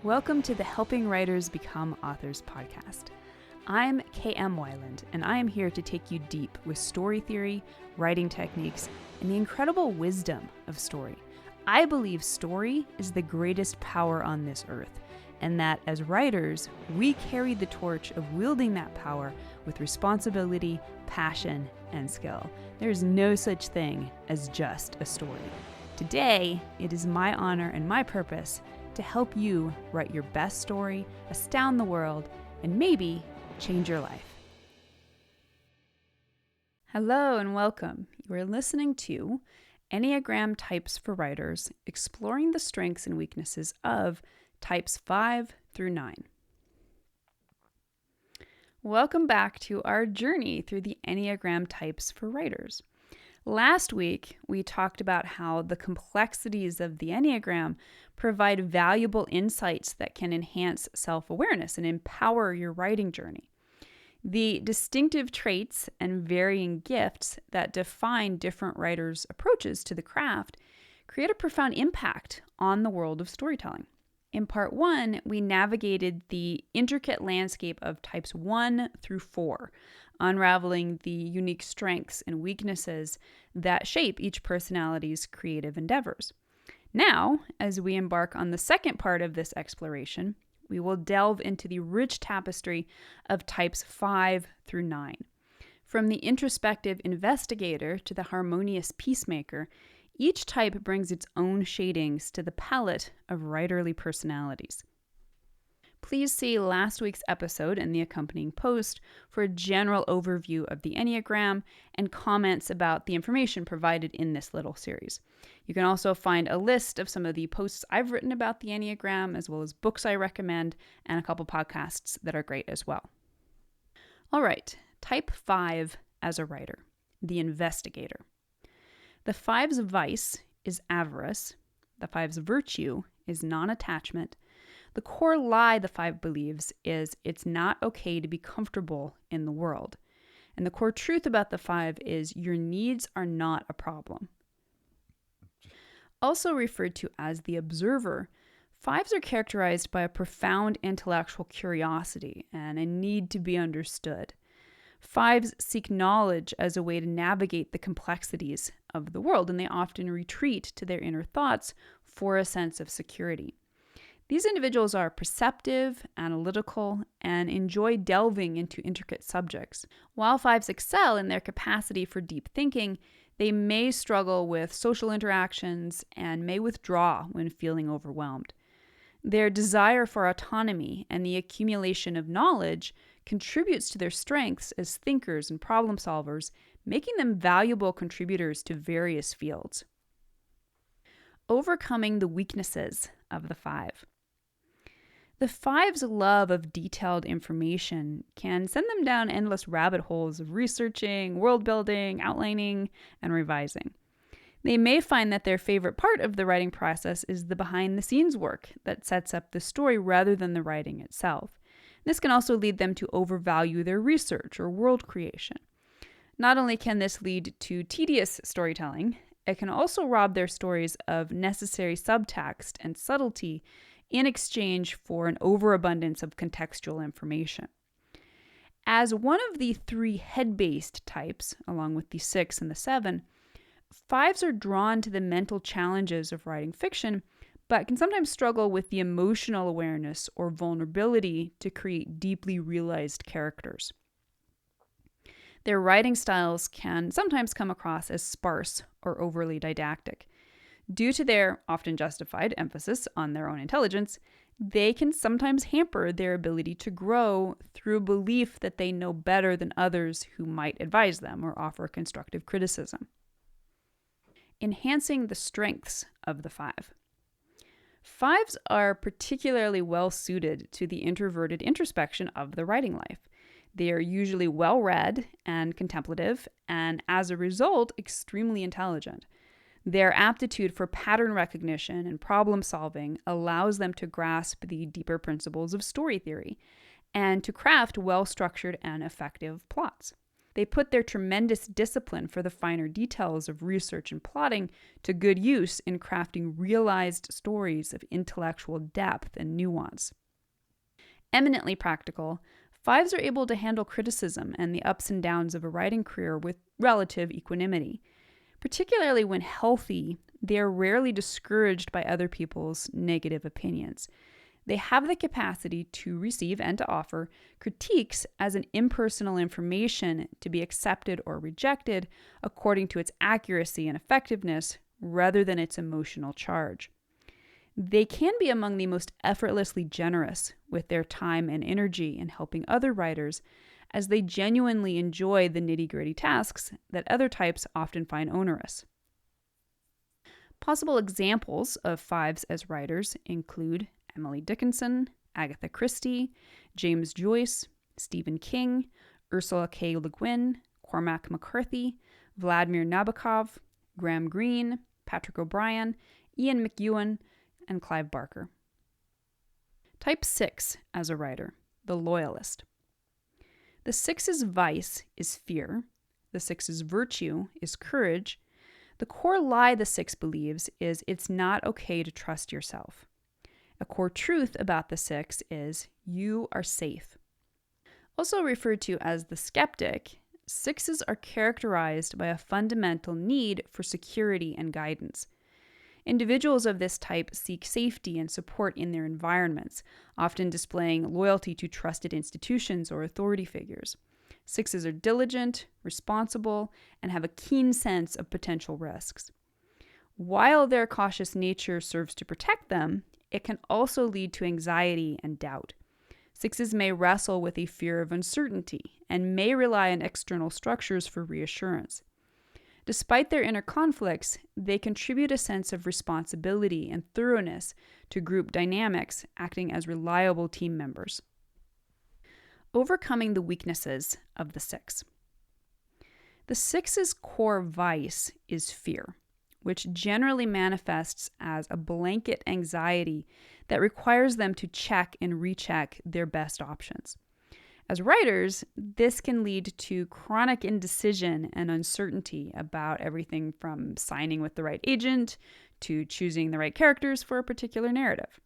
Welcome to the Helping Writers Become Authors podcast. I'm KM Weiland, and I am here to take you deep with story theory, writing techniques, and the incredible wisdom of story. I believe story is the greatest power on this earth, and that as writers, we carry the torch of wielding that power with responsibility, passion, and skill. There's no such thing as just a story. Today, it is my honor and my purpose to help you write your best story, astound the world, and maybe change your life. Hello and welcome. You are listening to Enneagram Types for Writers, exploring the strengths and weaknesses of types 5 through 9. Welcome back to our journey through the Enneagram Types for Writers. Last week, we talked about how the complexities of the Enneagram provide valuable insights that can enhance self-awareness and empower your writing journey. The distinctive traits and varying gifts that define different writers' approaches to the craft create a profound impact on the world of storytelling. In part 1, we navigated the intricate landscape of types 1 through 4, unraveling the unique strengths and weaknesses that shape each personality's creative endeavors. Now, as we embark on the second part of this exploration, we will delve into the rich tapestry of types 5 through 9. From the introspective investigator to the harmonious peacemaker, each type brings its own shadings to the palette of writerly personalities. Please see last week's episode and the accompanying post for a general overview of the Enneagram and comments about the information provided in this little series. You can also find a list of some of the posts I've written about the Enneagram, as well as books I recommend, and a couple podcasts that are great as well. All right, type 5 as a writer, the investigator. The 5's vice is avarice. The 5's virtue is non-attachment. The core lie the 5 believes is it's not okay to be comfortable in the world. And the core truth about the 5 is your needs are not a problem. Also referred to as the observer, 5s are characterized by a profound intellectual curiosity and a need to be understood. 5s seek knowledge as a way to navigate the complexities of the world, and they often retreat to their inner thoughts for a sense of security. These individuals are perceptive, analytical, and enjoy delving into intricate subjects. While 5s excel in their capacity for deep thinking, they may struggle with social interactions and may withdraw when feeling overwhelmed. Their desire for autonomy and the accumulation of knowledge contributes to their strengths as thinkers and problem solvers, making them valuable contributors to various fields. Overcoming the weaknesses of the 5. The 5's love of detailed information can send them down endless rabbit holes of researching, world building, outlining, and revising. They may find that their favorite part of the writing process is the behind-the-scenes work that sets up the story rather than the writing itself. This can also lead them to overvalue their research or world creation. Not only can this lead to tedious storytelling, it can also rob their stories of necessary subtext and subtlety in exchange for an overabundance of contextual information. As one of the 3 head-based types, along with the 6 and the 7, 5s are drawn to the mental challenges of writing fiction, but can sometimes struggle with the emotional awareness or vulnerability to create deeply realized characters. Their writing styles can sometimes come across as sparse or overly didactic. Due to their often justified emphasis on their own intelligence, they can sometimes hamper their ability to grow through a belief that they know better than others who might advise them or offer constructive criticism. Enhancing the strengths of the 5. 5s are particularly well suited to the introverted introspection of the writing life. They are usually well-read and contemplative, and as a result, extremely intelligent. Their aptitude for pattern recognition and problem solving allows them to grasp the deeper principles of story theory and to craft well-structured and effective plots. They put their tremendous discipline for the finer details of research and plotting to good use in crafting realized stories of intellectual depth and nuance. Eminently practical, fives are able to handle criticism and the ups and downs of a writing career with relative equanimity. Particularly when healthy, they are rarely discouraged by other people's negative opinions. They have the capacity to receive and to offer critiques as an impersonal information to be accepted or rejected according to its accuracy and effectiveness rather than its emotional charge. They can be among the most effortlessly generous with their time and energy in helping other writers, as they genuinely enjoy the nitty-gritty tasks that other types often find onerous. Possible examples of fives as writers include Emily Dickinson, Agatha Christie, James Joyce, Stephen King, Ursula K. Le Guin, Cormac McCarthy, Vladimir Nabokov, Graham Greene, Patrick O'Brien, Ian McEwan, and Clive Barker. Type 6 as a writer, the loyalist. The 6's vice is fear. The 6's virtue is courage. The core lie the 6 believes is it's not okay to trust yourself. A core truth about the 6 is you are safe. Also referred to as the skeptic, 6s are characterized by a fundamental need for security and guidance. Individuals of this type seek safety and support in their environments, often displaying loyalty to trusted institutions or authority figures. 6s are diligent, responsible, and have a keen sense of potential risks. While their cautious nature serves to protect them, it can also lead to anxiety and doubt. 6s may wrestle with a fear of uncertainty and may rely on external structures for reassurance. Despite their inner conflicts, they contribute a sense of responsibility and thoroughness to group dynamics, acting as reliable team members. Overcoming the weaknesses of the 6. The 6's core vice is fear, which generally manifests as a blanket anxiety that requires them to check and recheck their best options. As writers, this can lead to chronic indecision and uncertainty about everything from signing with the right agent to choosing the right characters for a particular narrative.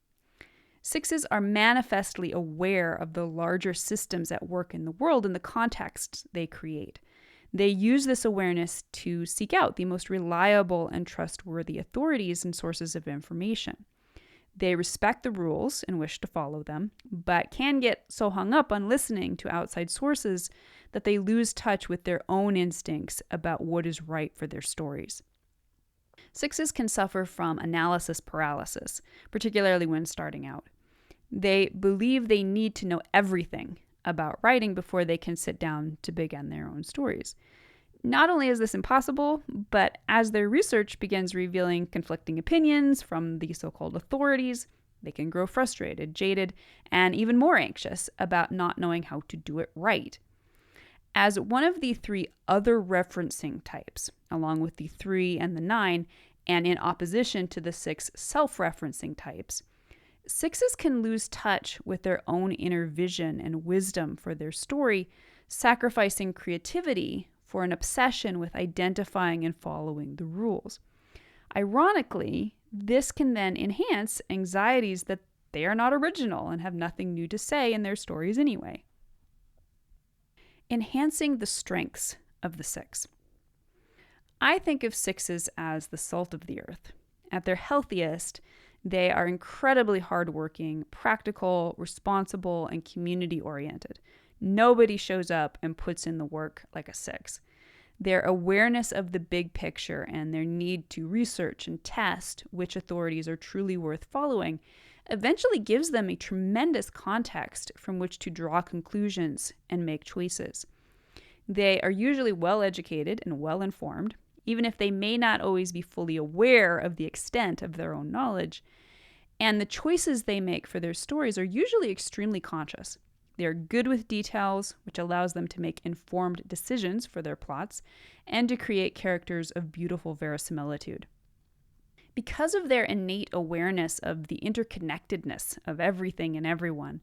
6s are manifestly aware of the larger systems at work in the world and the contexts they create. They use this awareness to seek out the most reliable and trustworthy authorities and sources of information. They respect the rules and wish to follow them, but can get so hung up on listening to outside sources that they lose touch with their own instincts about what is right for their stories. 6s can suffer from analysis paralysis, particularly when starting out. They believe they need to know everything about writing before they can sit down to begin their own stories. Not only is this impossible, but as their research begins revealing conflicting opinions from the so-called authorities, they can grow frustrated, jaded, and even more anxious about not knowing how to do it right. As one of the 3 other referencing types, along with the 3 and the 9, and in opposition to the 6 self-referencing types, 6s can lose touch with their own inner vision and wisdom for their story, sacrificing creativity for an obsession with identifying and following the rules. Ironically, this can then enhance anxieties that they are not original and have nothing new to say in their stories anyway. Enhancing the strengths of the 6. I think of 6s as the salt of the earth. At their healthiest, they are incredibly hardworking, practical, responsible, and community-oriented. Nobody shows up and puts in the work like a 6. Their awareness of the big picture and their need to research and test which authorities are truly worth following eventually gives them a tremendous context from which to draw conclusions and make choices. They are usually well-educated and well-informed, even if they may not always be fully aware of the extent of their own knowledge, and the choices they make for their stories are usually extremely conscious. They are good with details, which allows them to make informed decisions for their plots and to create characters of beautiful verisimilitude. Because of their innate awareness of the interconnectedness of everything and everyone,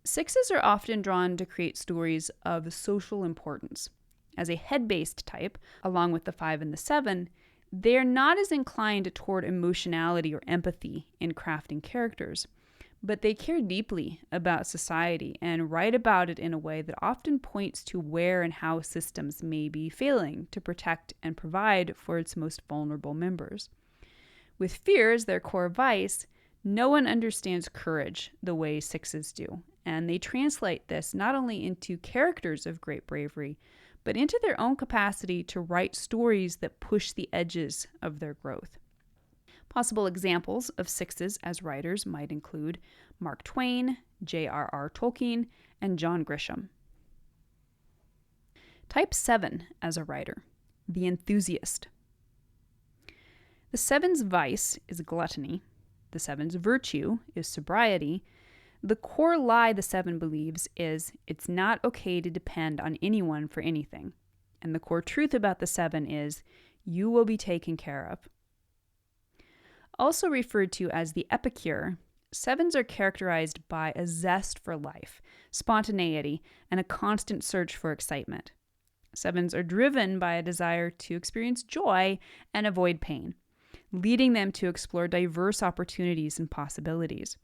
6s are often drawn to create stories of social importance. As a head-based type, along with the 5 and the 7, they're not as inclined toward emotionality or empathy in crafting characters, but they care deeply about society and write about it in a way that often points to where and how systems may be failing to protect and provide for its most vulnerable members. With fear as their core vice, no one understands courage the way 6s do, and they translate this not only into characters of great bravery, but into their own capacity to write stories that push the edges of their growth. Possible examples of 6s as writers might include Mark Twain, J.R.R. Tolkien, and John Grisham. Type 7 as a writer, the enthusiast. The 7's vice is gluttony. The 7's virtue is sobriety. The core lie the 7 believes is it's not okay to depend on anyone for anything. And the core truth about the 7 is you will be taken care of. Also referred to as the epicure, 7s are characterized by a zest for life, spontaneity, and a constant search for excitement. 7s are driven by a desire to experience joy and avoid pain, leading them to explore diverse opportunities and possibilities.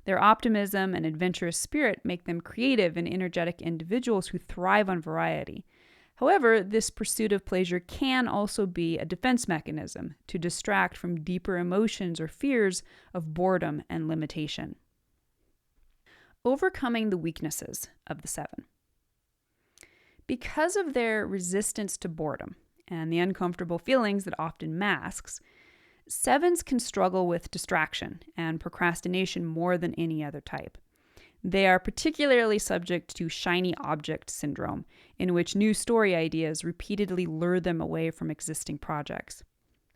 Their optimism and adventurous spirit make them creative and energetic individuals who thrive on variety. However, this pursuit of pleasure can also be a defense mechanism to distract from deeper emotions or fears of boredom and limitation. Overcoming the weaknesses of the 7. Because of their resistance to boredom and the uncomfortable feelings that often masks, 7s can struggle with distraction and procrastination more than any other type. They are particularly subject to shiny object syndrome, in which new story ideas repeatedly lure them away from existing projects.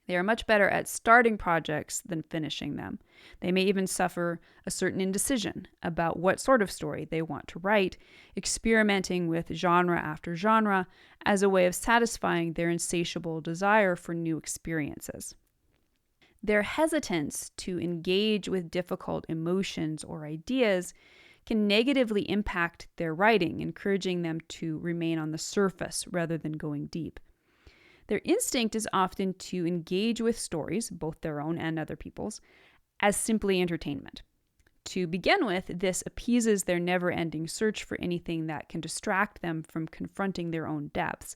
They are much better at starting projects than finishing them. They may even suffer a certain indecision about what sort of story they want to write, experimenting with genre after genre as a way of satisfying their insatiable desire for new experiences. Their hesitance to engage with difficult emotions or ideas can negatively impact their writing, encouraging them to remain on the surface rather than going deep. Their instinct is often to engage with stories, both their own and other people's, as simply entertainment. To begin with, this appeases their never-ending search for anything that can distract them from confronting their own depths.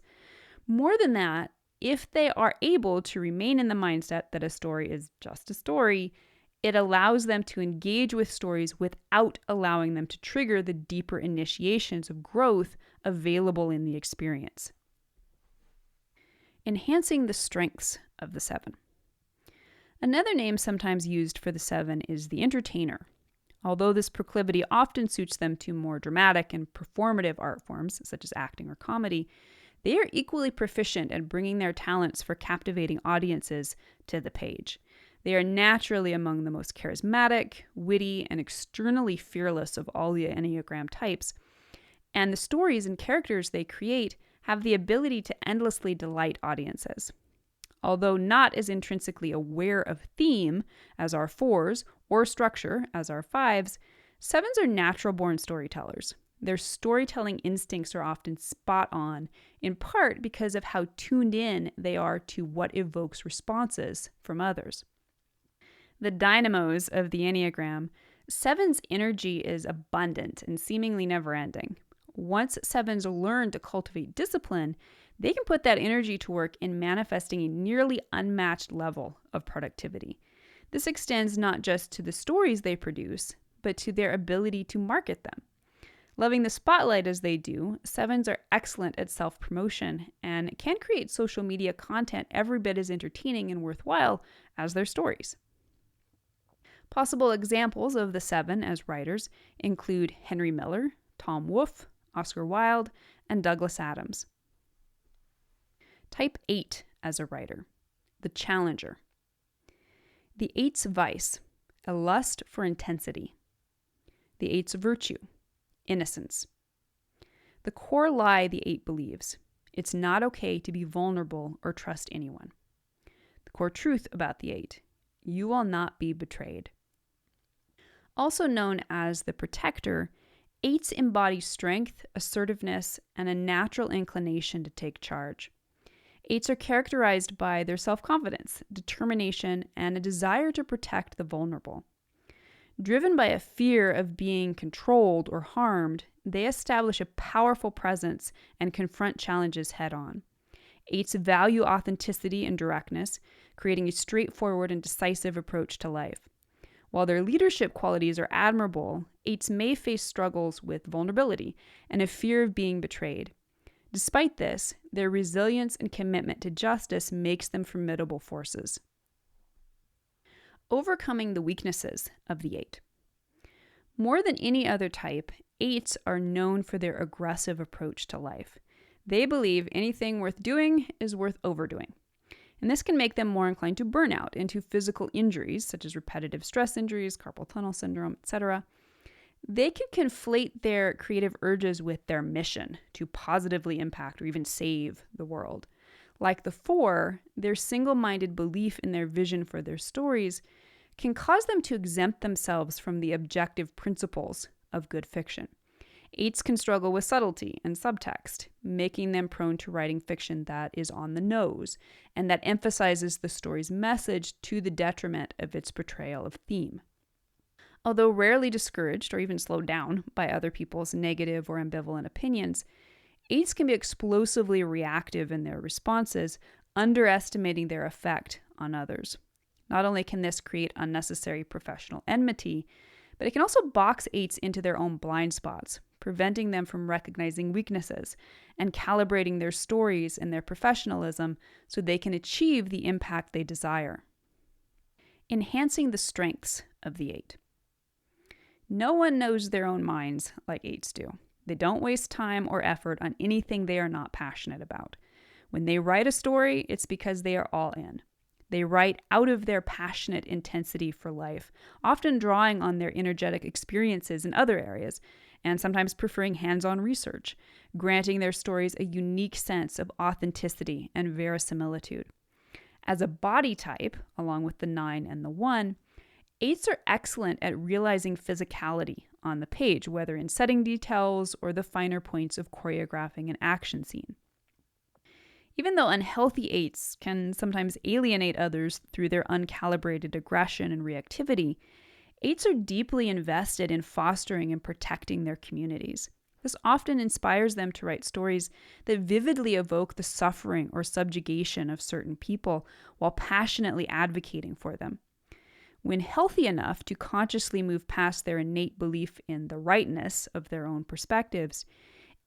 More than that, if they are able to remain in the mindset that a story is just a story, it allows them to engage with stories without allowing them to trigger the deeper initiations of growth available in the experience. Enhancing the strengths of the 7. Another name sometimes used for the 7 is the entertainer. Although this proclivity often suits them to more dramatic and performative art forms, such as acting or comedy, they are equally proficient at bringing their talents for captivating audiences to the page. They are naturally among the most charismatic, witty, and externally fearless of all the Enneagram types, and the stories and characters they create have the ability to endlessly delight audiences. Although not as intrinsically aware of theme as our 4s or structure as our 5s, 7s are natural-born storytellers. Their storytelling instincts are often spot on, in part because of how tuned in they are to what evokes responses from others. The dynamos of the Enneagram, 7's energy is abundant and seemingly never-ending. Once 7s learn to cultivate discipline, they can put that energy to work in manifesting a nearly unmatched level of productivity. This extends not just to the stories they produce, but to their ability to market them. Loving the spotlight as they do, 7s are excellent at self-promotion and can create social media content every bit as entertaining and worthwhile as their stories. Possible examples of the 7 as writers include Henry Miller, Tom Wolfe, Oscar Wilde, and Douglas Adams. Type 8 as a writer, the challenger. The 8's vice, a lust for intensity. The 8's virtue, innocence. The core lie the 8 believes, it's not okay to be vulnerable or trust anyone. The core truth about the 8, you will not be betrayed. Also known as the protector, Eights embody strength, assertiveness, and a natural inclination to take charge. Eights are characterized by their self-confidence, determination, and a desire to protect the vulnerable. Driven by a fear of being controlled or harmed, they establish a powerful presence and confront challenges head-on. Eights value authenticity and directness, creating a straightforward and decisive approach to life. While their leadership qualities are admirable, eights may face struggles with vulnerability and a fear of being betrayed. Despite this, their resilience and commitment to justice makes them formidable forces. Overcoming the weaknesses of the eight. More than any other type, eights are known for their aggressive approach to life. They believe anything worth doing is worth overdoing. And this can make them more inclined to burnout and to physical injuries, such as repetitive stress injuries, carpal tunnel syndrome, etc. They can conflate their creative urges with their mission to positively impact or even save the world. Like the four, their single-minded belief in their vision for their stories can cause them to exempt themselves from the objective principles of good fiction. Eights can struggle with subtlety and subtext, making them prone to writing fiction that is on the nose and that emphasizes the story's message to the detriment of its portrayal of theme. Although rarely discouraged or even slowed down by other people's negative or ambivalent opinions, eights can be explosively reactive in their responses, underestimating their effect on others. Not only can this create unnecessary professional enmity, but it can also box eights into their own blind spots, preventing them from recognizing weaknesses and calibrating their stories and their professionalism so they can achieve the impact they desire. Enhancing the strengths of the eight. No one knows their own minds like eights do. They don't waste time or effort on anything they are not passionate about. When they write a story, it's because they are all in. They write out of their passionate intensity for life, often drawing on their energetic experiences in other areas, and sometimes preferring hands-on research, granting their stories a unique sense of authenticity and verisimilitude. As a body type, along with the 9 and the 1, eights are excellent at realizing physicality on the page, whether in setting details or the finer points of choreographing an action scene. Even though unhealthy eights can sometimes alienate others through their uncalibrated aggression and reactivity, eights are deeply invested in fostering and protecting their communities. This often inspires them to write stories that vividly evoke the suffering or subjugation of certain people while passionately advocating for them. When healthy enough to consciously move past their innate belief in the rightness of their own perspectives,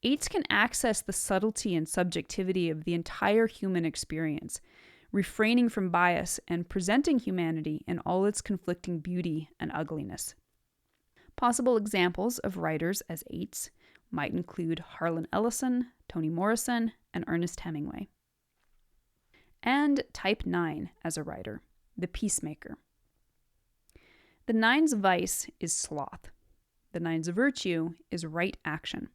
eights can access the subtlety and subjectivity of the entire human experience, refraining from bias and presenting humanity in all its conflicting beauty and ugliness. Possible examples of writers as eights might include Harlan Ellison, Toni Morrison, and Ernest Hemingway. And type 9 as a writer, the peacemaker. The 9's vice is sloth. The 9's virtue is right action.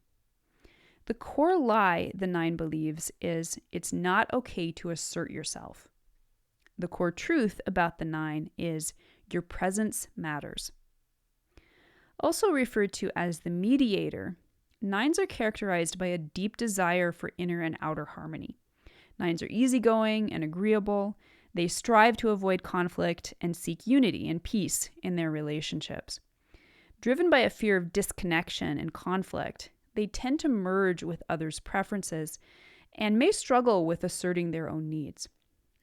The core lie the 9 believes is it's not okay to assert yourself. The core truth about the 9 is your presence matters. Also referred to as the mediator, 9s are characterized by a deep desire for inner and outer harmony. 9s are easygoing and agreeable. They strive to avoid conflict and seek unity and peace in their relationships. Driven by a fear of disconnection and conflict, they tend to merge with others' preferences and may struggle with asserting their own needs.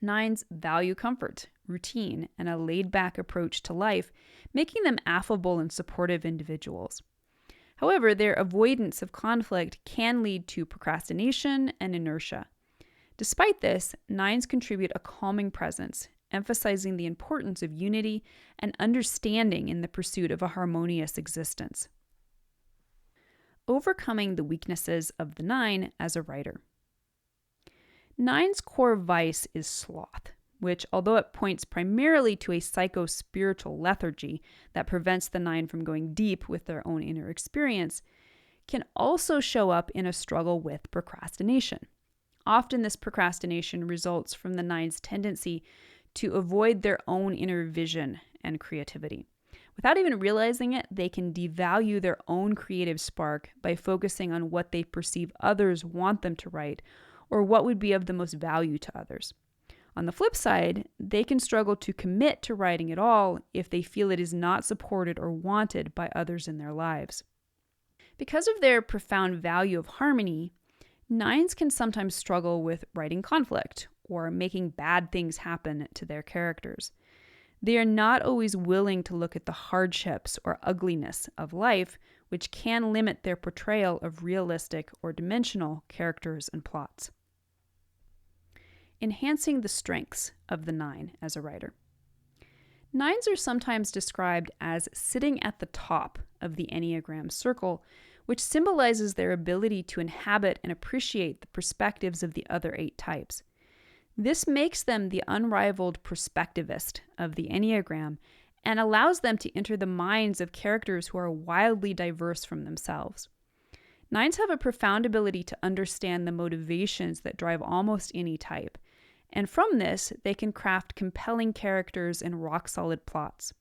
9s value comfort, routine, and a laid-back approach to life, making them affable and supportive individuals. However, their avoidance of conflict can lead to procrastination and inertia. Despite this, 9s contribute a calming presence, emphasizing the importance of unity and understanding in the pursuit of a harmonious existence. Overcoming the weaknesses of the 9 as a writer. 9's core vice is sloth, which, although it points primarily to a psycho-spiritual lethargy that prevents the 9 from going deep with their own inner experience, can also show up in a struggle with procrastination. Often this procrastination results from the 9's tendency to avoid their own inner vision and creativity. Without even realizing it, they can devalue their own creative spark by focusing on what they perceive others want them to write or what would be of the most value to others. On the flip side, they can struggle to commit to writing at all if they feel it is not supported or wanted by others in their lives. Because of their profound value of harmony, 9s can sometimes struggle with writing conflict or making bad things happen to their characters. They are not always willing to look at the hardships or ugliness of life, which can limit their portrayal of realistic or dimensional characters and plots. Enhancing the strengths of the 9 as a writer. 9s are sometimes described as sitting at the top of the Enneagram circle, which symbolizes their ability to inhabit and appreciate the perspectives of the other 8 types. This makes them the unrivaled perspectivist of the Enneagram and allows them to enter the minds of characters who are wildly diverse from themselves. 9s have a profound ability to understand the motivations that drive almost any type, and from this, they can craft compelling characters and rock-solid plots.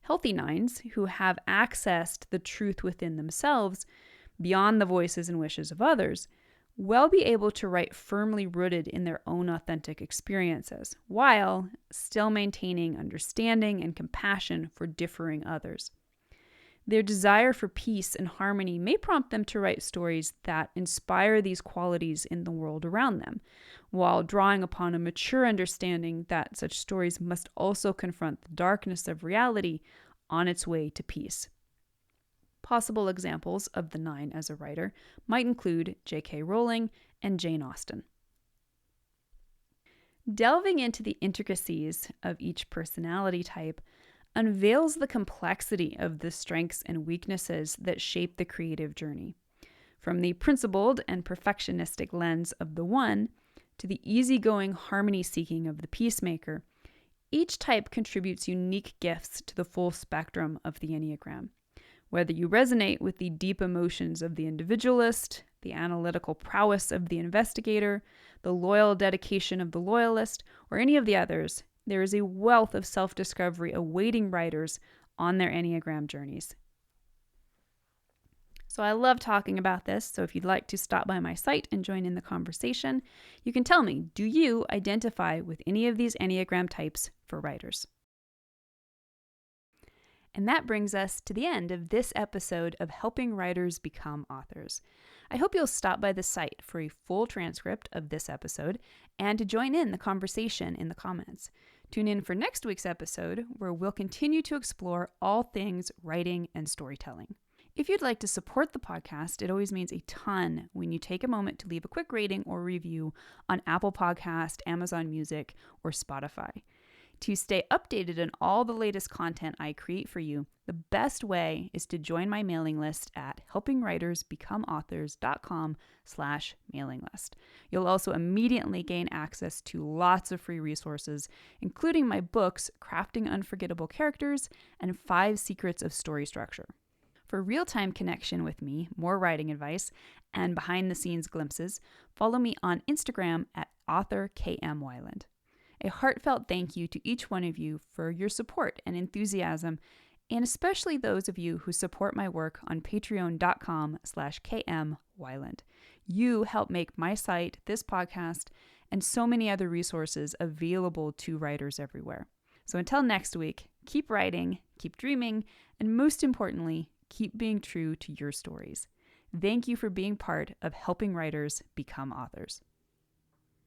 Healthy 9s, who have accessed the truth within themselves, beyond the voices and wishes of others, will be able to write firmly rooted in their own authentic experiences, while still maintaining understanding and compassion for differing others. Their desire for peace and harmony may prompt them to write stories that inspire these qualities in the world around them, while drawing upon a mature understanding that such stories must also confront the darkness of reality on its way to peace. Possible examples of the 9 as a writer might include J.K. Rowling and Jane Austen. Delving into the intricacies of each personality type unveils the complexity of the strengths and weaknesses that shape the creative journey. From the principled and perfectionistic lens of the 1 to the easygoing harmony-seeking of the peacemaker, each type contributes unique gifts to the full spectrum of the Enneagram. Whether you resonate with the deep emotions of the individualist, the analytical prowess of the investigator, the loyal dedication of the loyalist, or any of the others, there is a wealth of self-discovery awaiting writers on their Enneagram journeys. So I love talking about this, so if you'd like to stop by my site and join in the conversation, you can tell me, do you identify with any of these Enneagram types for writers? And that brings us to the end of this episode of Helping Writers Become Authors. I hope you'll stop by the site for a full transcript of this episode and to join in the conversation in the comments. Tune in for next week's episode, where we'll continue to explore all things writing and storytelling. If you'd like to support the podcast, it always means a ton when you take a moment to leave a quick rating or review on Apple Podcast, Amazon Music, or Spotify. To stay updated on all the latest content I create for you, the best way is to join my mailing list at helpingwritersbecomeauthors.com/mailing list. You'll also immediately gain access to lots of free resources, including my books, Crafting Unforgettable Characters and 5 Secrets of Story Structure. For real-time connection with me, more writing advice, and behind-the-scenes glimpses, follow me on Instagram at authorkmwyland. A heartfelt thank you to each one of you for your support and enthusiasm, and especially those of you who support my work on patreon.com/kmwyland. You help make my site, this podcast, and so many other resources available to writers everywhere. So until next week, keep writing, keep dreaming, and most importantly, keep being true to your stories. Thank you for being part of helping writers become authors.